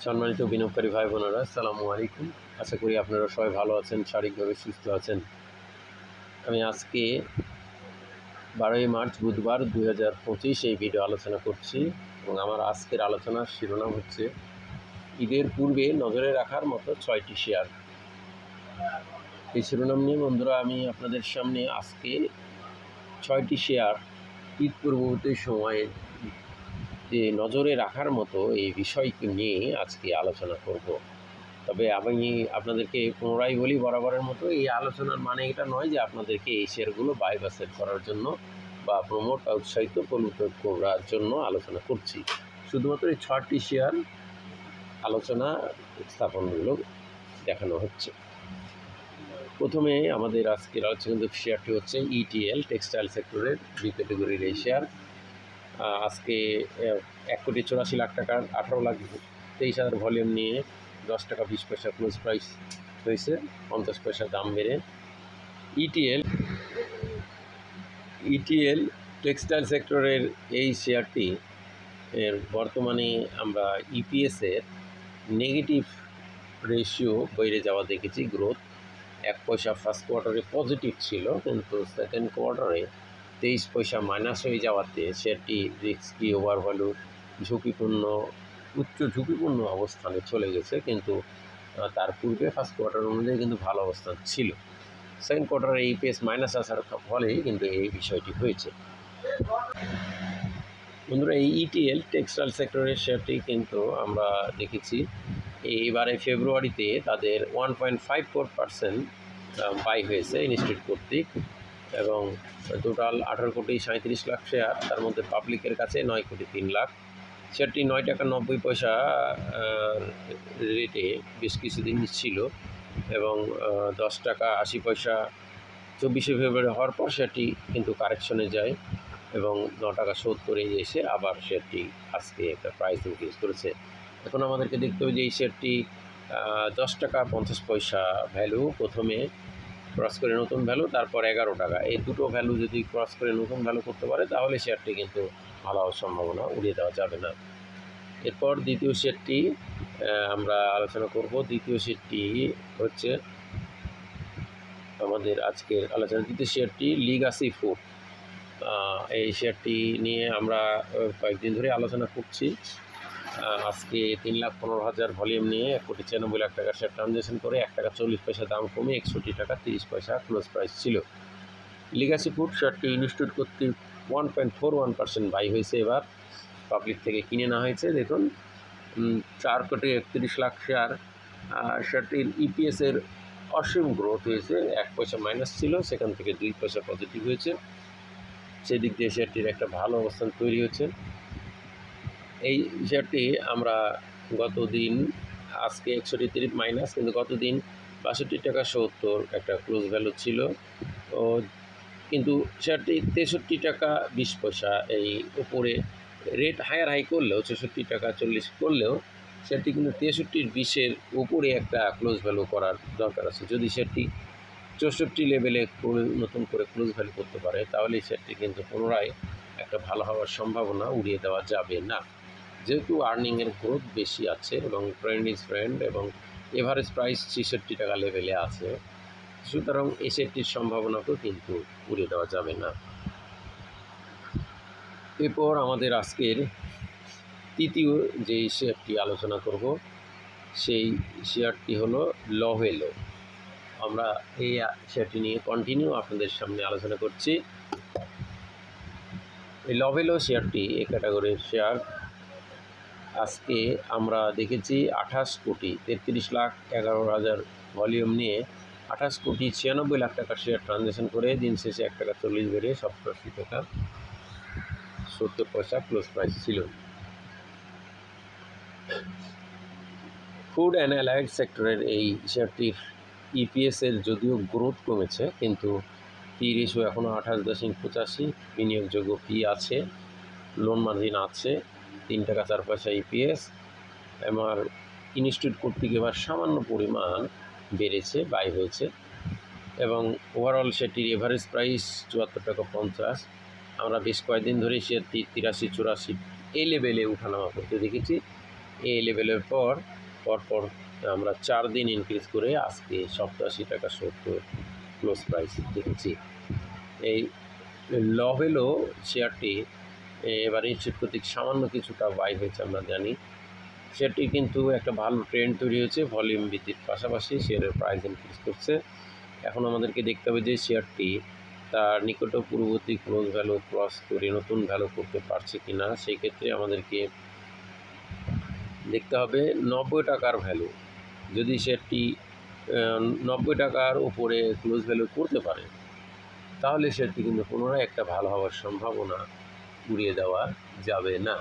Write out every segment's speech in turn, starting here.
সম্মানিত বিনিয়োগকারী ভাই বোনেরা, আসসালামু আলাইকুম। আশা করি আপনারা সবাই ভালো আছেন, শারীরিকভাবে সুস্থ আছেন। আমি আজকে 12ই মার্চ বুধবার 2025 এই ভিডিও আলোচনা করছি এবং আমার আজকের আলোচনার শিরোনাম হচ্ছে ঈদের পূর্বে নজরে রাখার মতো 6টি শেয়ার। এই শিরোনাম নিয়ে বন্ধুরা আমি আপনাদের সামনে আজকে 6টি শেয়ার ঈদ পূর্ববর্তী সময়ে যে নজরে রাখার মতো এই বিষয়টি নিয়ে আজকে আলোচনা করব। তবে আমি আপনাদেরকে পুনরায় বলি, বরাবরের মতো এই আলোচনার মানে এটা নয় যে আপনাদেরকে এই শেয়ারগুলো বাই বা সেল করার জন্য বা প্রমোট বা উৎসাহিত প্রলুব্ধ করার জন্য আলোচনা করছি। শুধুমাত্র এই 6টি শেয়ার আলোচনা স্থাপনগুলো দেখানো হচ্ছে। প্রথমে আমাদের আজকের আলোচনার শেয়ারটি হচ্ছে ইটিএল, টেক্সটাইল সেক্টরের বি ক্যাটাগরির এই শেয়ার। আজকে 1,84,00,000 টাকার 18,23,000 ভলিউম নিয়ে 10 টাকা 20 পয়সা ক্লোজ প্রাইস হয়েছে, 50 পয়সা দাম বেড়ে। ইটিএল টেক্সটাইল সেক্টরের এই শেয়ারটি এর বর্তমানে আমরা ইপিএসের নেগেটিভ রেশিও বেড়ে যাওয়া দেখেছি। গ্রোথ 1 পয়সা ফার্স্ট কোয়ার্টারে পজিটিভ ছিল, কিন্তু সেকেন্ড কোয়ার্টারে 23 পয়সা মাইনাস হয়ে যাওয়াতে শেয়ারটি রিস্কি, ওভারভ্যালু, উচ্চ ঝুঁকিপূর্ণ অবস্থানে চলে গেছে। কিন্তু তার পূর্বে ফার্স্ট কোয়ার্টার অনুযায়ী কিন্তু ভালো অবস্থান ছিল। সেকেন্ড কোয়ার্টারে ইপিএস মাইনাস আসার ফলেই কিন্তু এই বিষয়টি হয়েছে। বন্ধুরা, এই ইটিএল টেক্সটাইল সেক্টরের শেয়ারটি কিন্তু আমরা দেখেছি এবারে ফেব্রুয়ারিতে তাদের 1.54% বাই হয়েছে ইনস্টিটিউট কর্তৃক, এবং টোটাল 18,37,00,000 শেয়ার, তার মধ্যে পাবলিকের কাছে 9,03,00,000। শেয়ারটি 9 টাকা 90 পয়সা রেটে বেশ কিছুদিন ছিল এবং 10 টাকা 80 পয়সা 24শে ফেব্রুয়ারি হওয়ার পর শেয়ারটি কিন্তু কারেকশনে যায় এবং 9 টাকা 70 এসে আবার শেয়ারটি আজকে একটা প্রাইস ইনক্রিজ করেছে। এখন আমাদেরকে দেখতে হবে যে এই শেয়ারটি 10 টাকা 50 পয়সা ভ্যালু প্রথমে ক্রস করে নতুন ভ্যালু, তারপর 11 টাকা, এই দুটো ভ্যালু যদি ক্রস করে নতুন ভ্যালু করতে পারে তাহলে শেয়ারটি কিন্তু ভালো হওয়ার সম্ভাবনা উড়িয়ে দেওয়া যাবে না। এরপর দ্বিতীয় শেয়ারটি আমরা আলোচনা করব। দ্বিতীয় শেয়ারটি হচ্ছে আমাদের আজকের আলোচনা দ্বিতীয় শেয়ারটি লিগাসি ফুড। এই শেয়ারটি নিয়ে আমরা কয়েকদিন ধরে আলোচনা করছি। আজকে 3,15,000 ভলিউম নিয়ে 1,96,00,000 টাকার শেয়ার ট্রানজ্যাকশন করে 1 টাকা 40 পয়সা দাম কমে 61 টাকা 30 পয়সা ক্লোজ প্রাইস ছিল। লিগাসি ফুড শেয়ারটি ইনস্টিটিউট কর্তৃক 1.41% বাই হয়েছে। এবার পাবলিক থেকে কিনে নেওয়া হয়েছে। দেখুন 4,31,00,000 শেয়ার। শেয়ারটির ইপিএসের অসীম গ্রোথ হয়েছে। 1 পয়সা মাইনাস ছিল, সেখান থেকে 2 পয়সা পজিটিভ হয়েছে। সেদিক দিয়ে শেয়ারটির একটা ভালো অবস্থান তৈরি হচ্ছে। এই শেয়ারটি আমরা গতদিন, আজকে 61 মাইনাস, কিন্তু গতদিন 62 টাকা 70 একটা ক্লোজ ভ্যালু ছিল, কিন্তু শেয়ারটি 63 টাকা 20 পয়সা এই উপরে রেট হাই করলেও 64 টাকা 40 করলেও শেয়ারটি কিন্তু 63-20-এর উপরে একটা ক্লোজ ভ্যালু করার দরকার আছে। যদি শেয়ারটি 64 লেভেলে নতুন করে ক্লোজ ভ্যালু করতে পারে তাহলে শেয়ারটি কিন্তু পুনরায় একটা ভালো হওয়ার সম্ভাবনা উড়িয়ে দেওয়া যাবে না, যেহেতু আর্নিংয়ের গ্রোথ বেশি আছে এবং ট্রেন্ড ইজ ফ্রেন্ড এবং এভারেজ প্রাইস 66 টাকা লেভেলে আছে। সুতরাং এই শেয়ারটির সম্ভাবনাকেও কিন্তু উড়িয়ে দেওয়া যাবে না। এরপর আমাদের আজকের তৃতীয় যে শেয়ারটি আলোচনা করব সেই শেয়ারটি হলো লভেলো। আমরা এই শেয়ারটি নিয়ে কন্টিনিউ আপনাদের সামনে আলোচনা করছি। এই লভেলো শেয়ারটি এই ক্যাটাগরির শেয়ার। আজকে আমরা দেখেছি 28,33,11,000 ভলিউম নিয়ে 28,96,00,000 টাকার শেয়ার ট্রানজ্যাকশন করে দিন শেষে 1 টাকা 40 বেড়ে 87 টাকা 70 পয়সা ক্লোজ প্রাইস ছিল। ফুড অ্যান্ড অ্যালাইড সেক্টরের এই শেয়ারটির ইপিএসের যদিও গ্রোথ কমেছে, কিন্তু পি রেশিও এখনও 28.85, বিনিয়োগযোগ্য পি আছে, লোন মার্জিন আছে, 3 টাকা 4 পয়সা ইপিএস। আমার ইনস্টিটিউট কর্তৃক এবার সামান্য পরিমাণ বেড়েছে, বাই হয়েছে, এবং ওভারঅল সেটির এভারেজ প্রাইস 74 টাকা 50। আমরা বেশ কয়েকদিন ধরে শেয়ারটি 83-84 এই লেভেলে উঠানামা করতে দেখেছি। এই লেভেলের পরপর আমরা 4 দিন ইনক্রিজ করে আজকে 87 টাকা 70 ক্লোজ প্রাইস দেখেছি। এই লভেলো শেয়ারটি এবার ইনস্টিটিউট কর্তৃক সামান্য কিছুটা বাই হয়েছে আমরা জানি। শেয়ারটি কিন্তু একটা ভালো ট্রেন্ড তৈরি হয়েছে, ভলিউম বৃদ্ধির পাশাপাশি শেয়ারের প্রাইস ইনক্রিজ করছে। এখন আমাদেরকে দেখতে হবে যে শেয়ারটি তার নিকট পূর্ববর্তী ক্লোজ ভ্যালু ক্রস করে নতুন ভ্যালু করতে পারছে কি না। সেই ক্ষেত্রে আমাদেরকে দেখতে হবে 90 টাকার ভ্যালু। যদি শেয়ারটি 90 টাকার উপরে ক্লোজ ভ্যালু করতে পারে, তাহলে শেয়ারটি কিন্তু পুনরায় একটা ভালো হওয়ার সম্ভাবনা উড়িয়ে দেওয়া যাবে না।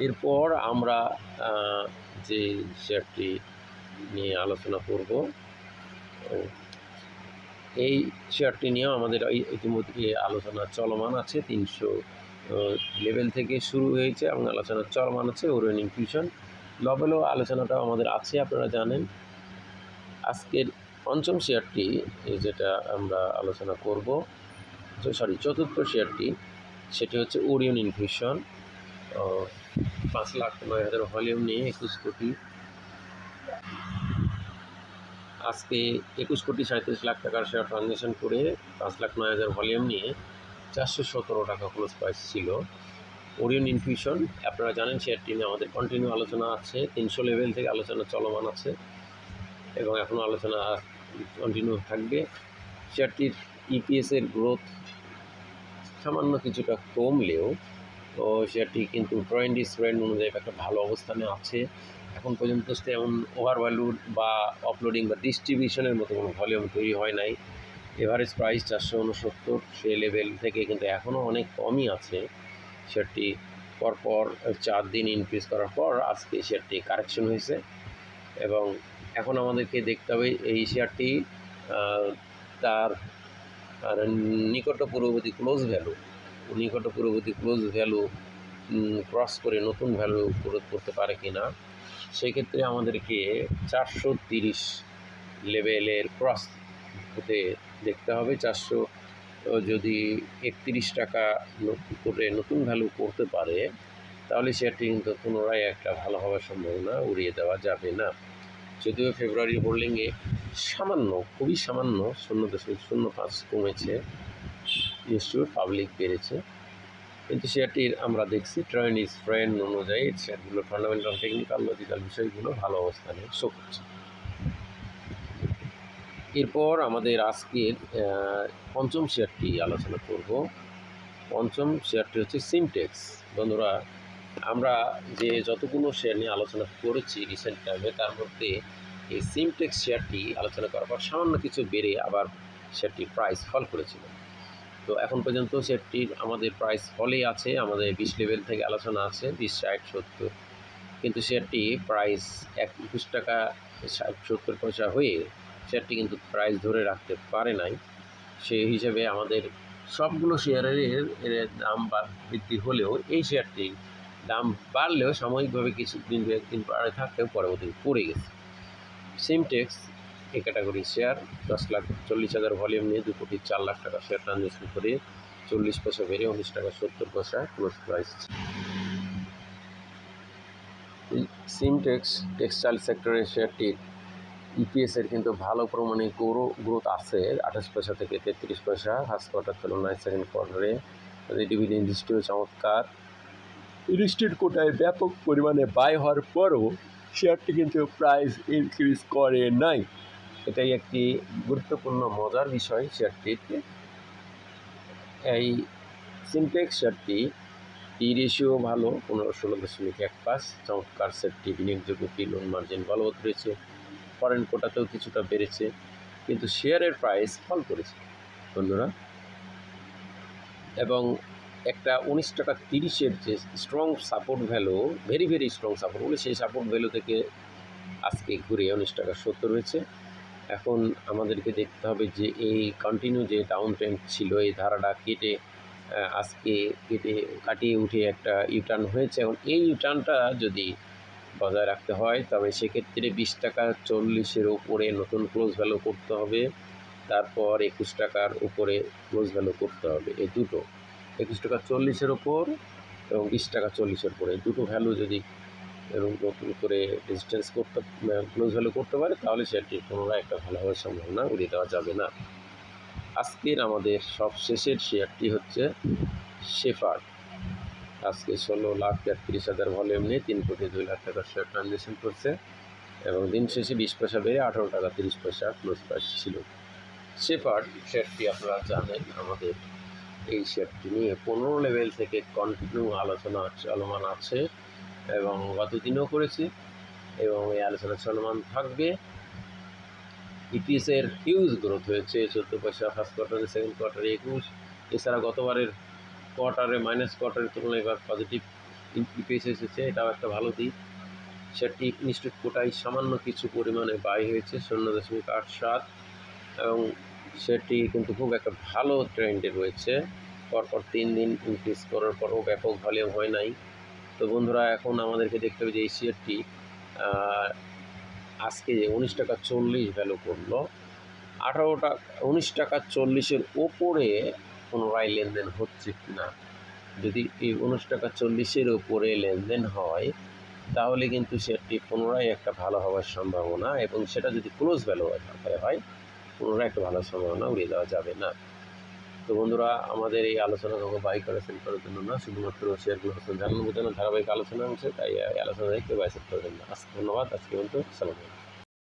এরপর আমরা যে শেয়ারটি নিয়ে আলোচনা করব, এই শেয়ারটি নিয়েও আমাদের ইতিমধ্যে আলোচনা চলমান আছে। 300 লেভেল থেকে শুরু হয়েছে এবং আলোচনা চলমান আছে। ওরিয়ন ইনফিউশন লভেলো আলোচনাটাও আমাদের আছে, আপনারা জানেন। আজকের পঞ্চম শেয়ারটি যেটা আমরা আলোচনা করব, চতুর্থ শেয়ারটি, সেটি হচ্ছে ওরিয়ন ইনফিউশন। 5,09,000 ভলিউম নিয়ে 21 কোটি, আজকে 21 কোটি 37 লাখ টাকার শেয়ার ট্রানজ্যাকশন করে 5,09,000 ভলিউম নিয়ে 417 টাকা ক্লোজ প্রাইস ছিল। ওরিয়ন ইনফিউশন আপনারা জানেন শেয়ারটি নিয়ে আমাদের কন্টিনিউ আলোচনা আছে। 300 লেভেল থেকে আলোচনা চলমান আছে এবং এখনও আলোচনা কন্টিনিউ থাকবে। শেয়ারটির ইপিএসের গ্রোথ সামান্য কিছুটা কমলেও শেয়ারটি কিন্তু ট্রেন্ড অনুযায়ী একটা ভালো অবস্থানে আছে। এখন পর্যন্ত তেমন ওভারভ্যালুড বা অফলোডিং বা ডিস্ট্রিবিউশনের মতো কোনো ভলিউম তৈরি হয় নাই। এভারেজ প্রাইস 469, সে লেভেল থেকে কিন্তু এখনও অনেক কমই আছে। শেয়ারটি পরপর 4 দিন ইনক্রিজ করার পর আজকে শেয়ারটি কারেকশন হয়েছে এবং এখন আমাদেরকে দেখতে হবে এই শেয়ারটি তার নিকট পূর্ববর্তী ক্লোজ ভ্যালু ক্রস করে নতুন ভ্যালু করতে পারে কি না। সেক্ষেত্রে আমাদেরকে 430 লেভেলের ক্রস হতে দেখতে হবে। 400 যদি 31 টাকা করে নতুন ভ্যালু করতে পারে, তাহলে শেয়ারটি কিন্তু পুনরায় একটা ভালো হওয়ার সম্ভাবনা উড়িয়ে দেওয়া যাবে না। যদিও ফেব্রুয়ারির হোল্ডিংয়ে খুবই সামান্য 0.05 কমেছে, ইনস্টিটিউট পাবলিক বেড়েছে, কিন্তু শেয়ারটির আমরা দেখছি ট্রেন্ড অনুযায়ী শেয়ারগুলো ফান্ডামেন্টাল টেকনিক্যাল লজিক্যাল বিষয়গুলো ভালো অবস্থানে শো করছে। এরপর আমাদের আজকের পঞ্চম শেয়ারটি আলোচনা করব। পঞ্চম শেয়ারটি হচ্ছে সিমটেক্স। বন্ধুরা, আমরা যে যতগুলো শেয়ার নিয়ে আলোচনা করেছি রিসেন্ট টাইমে, তার মধ্যে এই সিমটেক্স শেয়ারটি আলোচনা করার পর সামান্য কিছু বেড়ে আবার শেয়ারটির প্রাইস ফল করেছিল। তো এখন পর্যন্ত শেয়ারটির আমাদের প্রাইস ফলেই আছে। আমাদের 20 লেভেল থেকে আলোচনা আছে 20, 60, 70, কিন্তু শেয়ারটি প্রাইস 21 টাকা 70 পয়সা হয়ে শেয়ারটি কিন্তু প্রাইস ধরে রাখতে পারে নাই। সেই হিসেবে আমাদের সবগুলো শেয়ারের দাম বৃদ্ধি হলেও এই শেয়ারটি দাম বাড়লেও সাময়িকভাবে কিছুদিন 1-2 দিন পারে থাকতেও পরবর্তী পড়ে গেছে। সিমটেক্স এই ক্যাটাগরি শেয়ার 10,40,000 ভলিউম নিয়ে 2 কোটি 4 লাখ টাকা শেয়ার ট্রানজ্যাকশন করে 40 পয়সা বেড়ে 19 টাকা 70 পয়সা ক্লোজ প্রাইস। সিমটেক্স টেক্সটাইল সেক্টরের শেয়ারটির ইপিএসের কিন্তু ভালো প্রমাণে গ্রোথ আছে 28 পয়সা থেকে 33 পয়সা ফার্স্ট কোয়ার্টার তুলনায় সেকেন্ড কোয়ার্টারে। ডিভিডেন্ড হিস্ট্রিও চমৎকার। লিস্টেড কোটায় ব্যাপক পরিমাণে বাই হওয়ার পরও শেয়ারটি কিন্তু প্রাইস ইনক্রিজ করে নাই। এটাই একটি গুরুত্বপূর্ণ মজার বিষয় শেয়ারটিতে। এই সিমটেক্স শেয়ারটি রেশিও ভালো 15-16.15, চমৎকার সেটটি বিনিয়োগযোগ্য লোন মার্জিন বলবৎ রয়েছে, ফরেন কোটাতেও কিছুটা বেড়েছে, কিন্তু শেয়ারের প্রাইস ফল করেছে বন্ধুরা। এবং একটা 19 টাকা 30-এর যে strong support value, very strong support বলে, সেই সাপোর্ট ভ্যালু থেকে আজকে ঘুরে 19 টাকা 70 হয়েছে। এখন আমাদেরকে দেখতে হবে যে এই কন্টিনিউ যে ডাউন ট্রেন্ড ছিল, এই ধারাটা আজকে কাটিয়ে উঠে একটা ইউটার্ন হয়েছে। এখন এই ইউটার্নটা যদি বজায় রাখতে হয়, তবে সেক্ষেত্রে 20 টাকা 40-এর উপরে নতুন ক্লোজ ভ্যালু করতে হবে, তারপর 21 টাকার উপরে ক্লোজ ভ্যালু করতে হবে। এই দুটো 21 টাকা 40-এর ওপর এবং 20 টাকা 40-এর উপরে দুটো ভ্যালু যদি এবং নতুন করে রেজিস্ট্যান্স করতে ক্লোজ ভ্যালু করতে পারে, তাহলে শেয়ারটি পুনরায় একটা ভালো হওয়ার সম্ভাবনা উড়িয়ে দেওয়া যাবে না। আজকের আমাদের সবশেষের শেয়ারটি হচ্ছে শেফার্ড। আজকে 16,33,000 ভলিউম নিয়ে 3,02,00,000 টাকার শেয়ার ট্রানজ্যাকশন করছে এবং দিন শেষে 20 পয়সা বেড়ে 18 টাকা 30 পয়সা ক্লোজ প্রাইস ছিল। শেফার্ড শেয়ারটি আপনারা জানেন, আমাদের এই শেয়ারটি নিয়ে 15 লেভেল থেকে কন্টিনিউ আলোচনা চলমান আছে এবং গত দিনও করেছি এবং এই আলোচনা চলমান থাকবে। ইপিএসের হিউজ গ্রোথ হয়েছে, 14 পয়সা ফার্স্ট কোয়ার্টারে, সেকেন্ড কোয়ার্টারে 21, এছাড়া গতবারের কোয়ার্টারে মাইনাস কোয়ার্টারের তুলনায় এবার পজিটিভ ইপিএস এসেছে, এটাও একটা ভালো দিক। শেয়ারটি ইনস্টিটিউট কোটায় সামান্য কিছু পরিমাণে বাই হয়েছে 0.87 এবং সেটি কিন্তু খুব একটা ভালো ট্রেন্ডে রয়েছে। পরপর 3 দিন ইনক্রিজ করার পরও ব্যাপক ভলিউম হয় নাই। তো বন্ধুরা, এখন আমাদেরকে দেখতে হবে যে এই শেয়ারটি আজকে 19 টাকা 40 ভ্যালু করলো, 19 টাকা 40-এর ওপরে পুনরায় লেনদেন হচ্ছে কিনা। যদি এই 19 টাকা 40-এর ওপরে লেনদেন হয় তাহলে কিন্তু শেয়ারটি পুনরায় একটা ভালো হওয়ার সম্ভাবনা, এবং সেটা যদি ক্লোজ ভ্যালু হয় পুনরায় একটা ভালো সম্ভাবনা উড়িয়ে দেওয়া যাবে না। তো বন্ধুরা, আমাদের এই আলোচনা কাউকে বাই করে সেল করার জন্য না, শুধুমাত্র শেয়ারগুলো হচ্ছে জানানোর জন্য ধারাবাহিক আলোচনা হচ্ছে, তাই এই আলোচনা কেউ বাই সেল করবেন না। ধন্যবাদ। আজকে পর্যন্ত সালাম।